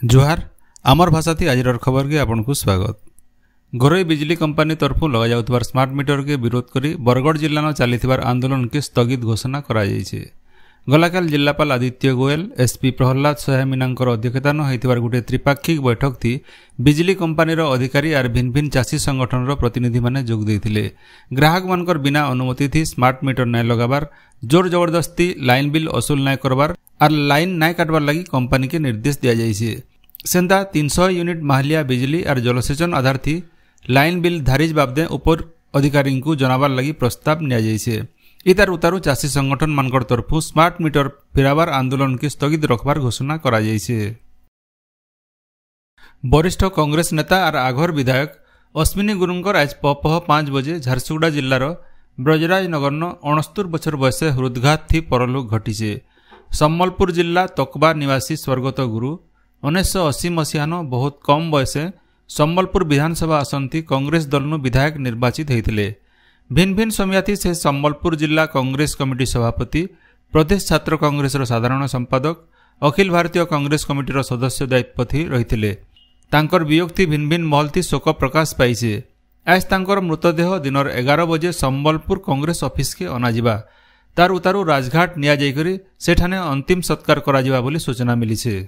जोहार आमर भाषा थी आज खबर के आपन को स्वागत। घरोई बिजली कंपनी तरफु लगा जाउतबार स्मार्ट मीटर के विरोध करी बरगढ़ जिल्ला चलीथिबार आंदोलन के स्थगित घोषणा करा जायछे। गलाकाल जिल्लापाल आदित्य गोयल एसपी प्रहलाद सहाय मीनांकर अध्यक्षतान होइथिबार गुटे त्रिपाक्षिक बैठक थी बिजली कंपनी अधिकारी और भिन्न भिन्न चाषी संगठन प्रतिनिधि माने जोग देथिले। ग्राहक मानकर बिना अनुमति थी स्मार्ट मीटर नाय लगाबार, जोर जबरदस्ती लाइन बिल वसूल नाय करबार और लाइन नाय काटबार लगी कंपनी के निर्देश दिया जायछे। सेंता 300 यूनिट माहलिया बिजली और जलसेचन आधार थी लाइन बिल धारिज बाबदे उपर अधिकारी को जनाबार लगी प्रस्ताव निया जायछे। इतार उतारू चाषी संगठन मानकर तरफु स्मार्ट मीटर फेराबार आंदोलन के स्थगित रखबार घोषणा करा जायछे। वरिष्ठ कांग्रेस नेता और आघर विधायक अश्विनी गुरुंकर आज पपह 5 बजे झारसुगुड़ा जिल्लार ब्रजराज नगर 69 बछर बयसे हृदघात थी परलोक घटीचे। सम्बलपुर जिल्ला तकबा निवासी स्वर्गत गुरु 1980 मसीहान बहुत कम बयसे सम्बलपुर विधानसभा आसन थी कांग्रेस दल विधायक निर्वाचित होते। भिन्न भिन्न समय थी से सम्बलपुर जिला कांग्रेस कमिटी सभापति, प्रदेश छात्र कांग्रेस साधारण संपादक, अखिल भारतीय कांग्रेस कमिटीर सदस्य दायित्व थी रही। तांकर वियोग थी भिन्न भिन्न महल थी शोक प्रकाश पाइछे। आज तांकर मृतदेह दिन 11 बजे सम्बलपुर कांग्रेस ऑफिस के अनाजिबा तार उतारू राजघाट निया जाइकरी सेठाने अंतिम सत्कार करा जिबा बोली सूचना मिलीछे।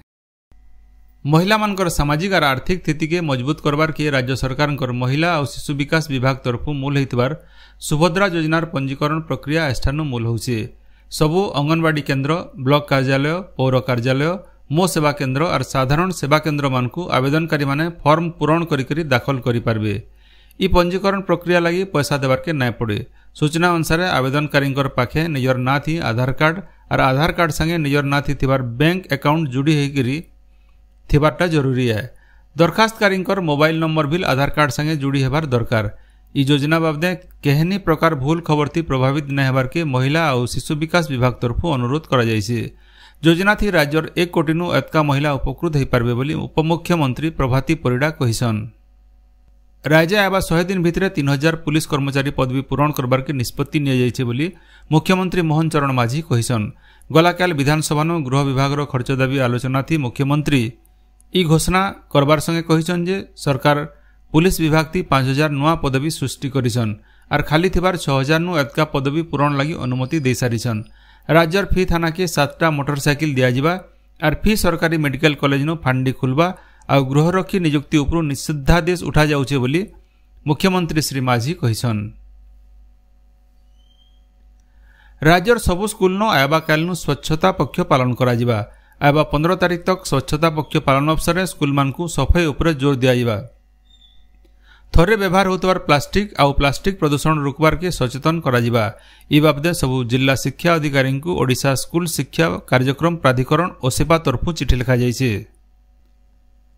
महिला मानकर सामाजिक और आर्थिक स्थिति के मजबूत करबार के राज्य सरकार महिला और शिशु विकास विभाग तरफु मूल होइतबार सुभद्रा योजनार पंजीकरण प्रक्रिया एष्ठानु मूल होउछे। सबु अंगनवाड़ी केन्द्र, ब्लॉक कार्यालय, पौर कार्यालय, मो सेवा केन्द्र और साधारण सेवा केन्द्र मानकु आवेदनकारी माने फॉर्म पूरण करी दाखल करि पारबे। ई पंजीकरण प्रक्रिया लगी पैसा देवार के नाय पड़े। सूचना अनुसार आवेदनकारी पाखे निजर ना थी आधार कार्ड और आधार कार्ड संगे निजर ना थी थिबार बैंक अकाउंट जुड़ी होइकरी थिबारटा जरूरी है। दरखास्तकारी मोबाइल नंबर भी आधार कार्ड संगे जुड़ी हेबार दरकार। ई योजना बाबदे केहनी प्रकार भूल खबर थी प्रभावित न हेबार के महिला और शिशु विकास विभाग तरफु अनुरोध करा जायछे। योजना थी राज्यर 1 कोटी नु अधिक महिला उपकृत हो पारबे बोली उपमुख्यमंत्री प्रभाती परिडा कहिसन। राज्य आवा 100 दिन भितर 3000 पुलिस कर्मचारी पदवी पूरण करबार के निष्पत्ति निया जायछे बोली मुख्यमंत्री मोहन चरण माझी कहिसन। गलाकाल विधानसभा गृह विभाग खर्च दाबी आलोचना थी मुख्यमंत्री ई घोषणा करबार संगे कहिसन जे सरकार पुलिस विभाग थी 5000 नुआ पदवी सृष्टि करिसन और खाली थिबार 6000 नु अधिक पदवी पूरण लगी अनुमति दे सारिसन। राज्यर फी थाना के 7टा मोटरसाइकिल दिया जिबा और फी सरकारी मेडिकल कॉलेज नु फांडी खुलबा और गृहरक्षी नियुक्ति उपरु निषेधादेश उठा जाउछे बोली मुख्यमंत्री श्री माझी कहिसन। राज्यर सबु स्कूल नो आयबा काल नु स्वच्छता पक्ष पालन करा जिबा। आयबा 15 तारीख तक स्वच्छता पक्ष पालन अवसर स्कूल मानकु सफाई उपरे जोर दिया जिबा। थरे व्यवहार होतबार प्लास्टिक आउ प्लास्टिक प्रदूषण रोकबार के सचेतन करा जिबा। ई बाबदे सबु जिला शिक्षा अधिकारी को ओडिशा स्कूल शिक्षा कार्यक्रम प्राधिकरण ओसेपा तरफु चिठी लिखा जायछे।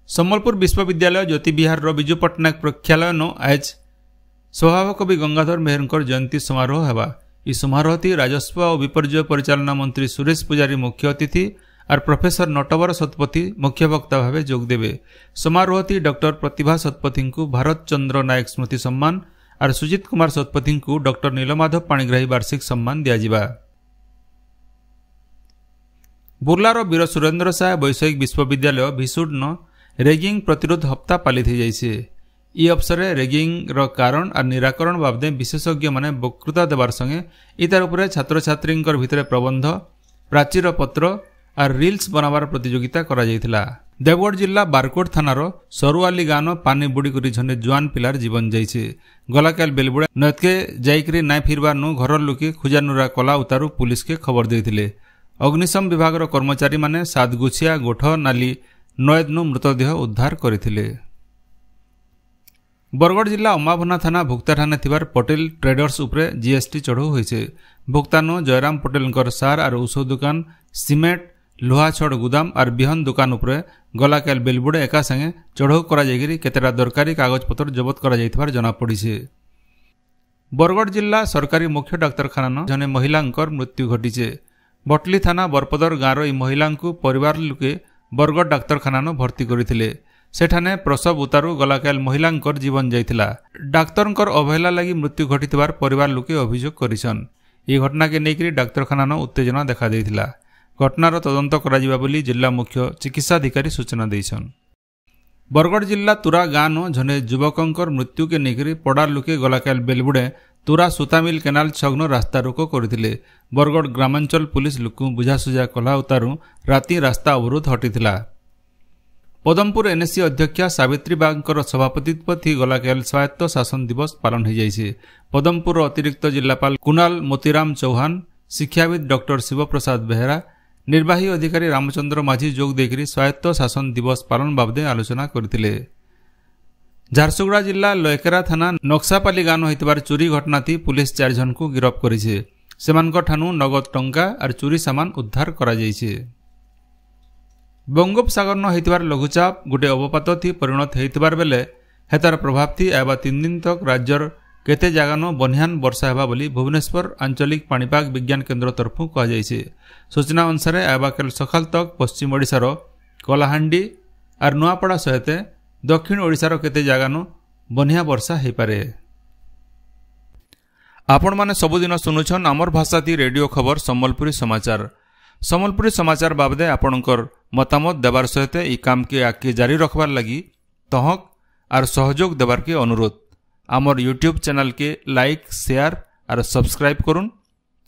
सम्बलपुर विश्वविद्यालय ज्योति विहार विजु पट्टनायक प्रेक्षालय नो आज स्वभाव कवि गंगाधर मेहरकर जयंती समारोह हेबा। ई समारोह थी राजस्व और विपर्यय परिचालना मंत्री सुरेश पुजारी मुख्य अतिथि और प्रोफेसर नटवर शतपथी मुख्य वक्ता भावे जोग देवे। समारोह थी डॉक्टर प्रतिभा शतपथी को भारत चंद्र नायक स्मृति सम्मान और सुजित कुमार शतपथी को डॉक्टर नीलमाधव पाणिग्राही वार्षिक सम्मान दिया जिबा। बुर्लार वीर सुरेंद्र साय वैषयिक विश्वविद्यालय भिसुड न रेगिंग प्रतिरोध हप्ता पालित हो जाइछे। ई अवसर रेगिंग रो कारण और निराकरण बाबदे विशेषज्ञ माने वक्तृता देवार संगे इतार उपरे छात्र छात्री भितर प्रबंध, प्राचीर पत्र और रिल्स बनावार प्रतियोगिता करा जायथिला। देवगढ़ जिला बारकोट थानार सरुआली गाँव पानी बुड़ी करी झंडे जुआन पिलार जीवन जाइछे। गलाकाल बेलबुड़ा नदके जाइकरी नाय फिरबार नु घर लोके खुजानुरा कला उतारू पुलिस के खबर देथिले। अग्निशम विभाग कर्मचारी माने सातगुछिया गोठ नाली नयद नु मृतदेह उद्धार करथिले। बरगढ़ जिला अम्बाभना थाना भुक्ताठाने थिबार पटेल ट्रेडर्स उपरे जीएसटी चढ़ऊ होइछे। भुक्तानो जयराम पटेल सार और औषध दुकान, सीमेंट, लोहा छड़ गुदाम और बिहन दुकान उपरे गलाकाल बेलबुड़े एका संगे चढ़ऊ करा जाइकरी केतेटा दरकारी कागज पत्र जबत करा जाइथिबार जना पड़िछे। बरगढ़ जिला सरकारी मुख्य डाक्तरखाना जने महिलांकर मृत्यु घटिछे। बटली थाना बरपदर गाँव ई महिला परिवार लोके बरगढ़ डाक्तरखाना भर्ती करथिले। सेठाने प्रसव उतारू गलाकाल महिलांकर जीवन जाइथिला। डाक्तरंकर अवहेला लगी मृत्यु घटिथिबार परिवार लोके अभियोग करिसन। ई घटना के नेकरी डाक्तरखाना उत्तेजना देखा देइथिला। घटनार तदंत करा बोली जिला मुख्य चिकित्साधिकारी सूचना देछन। बरगढ़ जिला तुरा गाँ न जने युवकंकर मृत्यु के नेकरी पड़ार लोके गलाकाल बेलबुड़े तुरा सुतामिल केनाल छग्न रास्ता रोको करथिले। बरगढ़ ग्रामांचल पुलिस लोक बुझासुझा कला उतारू राति रास्ता अवरोध हटिथिला। पदमपुर एनएससी अध्यक्षा सावित्री बागर सभापतित्व थी गलाकाल स्वायत्त शासन दिवस पालन हो जाइए। पदमपुर अतिरिक्त जिलापाल कुणाल मोतीराम चौहान, शिक्षाविद डॉक्टर शिवप्रसाद बेहेरा, निर्वाही अधिकारी रामचंद्र माझी जोग देकरी स्वायत्त शासन दिवस पालन बाबदे आलोचना करथिले। झारसुगुड़ा जिला लयकेरा थाना नक्सापाली गान होइतबार चोरी घटना थी पुलिस 4 जन को गिरफ्त करिছে। सेमानक ठानु नगद टंका और चोरी सामान उद्धार करा जाइছে। बंगोपसागर न होइतबार लघुचाप गोटे अवपात थी परिणत होइतबार बेले हेतार प्रभाव थी आबा 3 दिन तक राज्यर केते जगह न बनिहान वर्षा हेबा बोली भुवनेश्वर आंचलिक पाणीपाग विज्ञान केन्द्र तरफु कहा जाइছে। सूचना अनुसार आबाकाल सकाल तक पश्चिम ओडिशार कलाहांडी और नुआपड़ा सहित दक्षिण ओडिशार केते जगह न बनिहा वर्षा हो पारे। आपण माने सबुदिन सुनुछन आमर भाषा थी रेडियो खबर सम्बलपुरी समाचार। सम्बलपुरी समाचार बाबदे आपणकर मतामत देवार सहित ई काम के आगे जारी रखबार लगी तहक और सहयोग देवार के अनुरोध। आमर यूट्यूब चैनल के लाइक शेयर और सब्सक्राइब करुन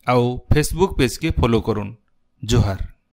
आउ फेसबुक पेज के फॉलो करुन। जोहार।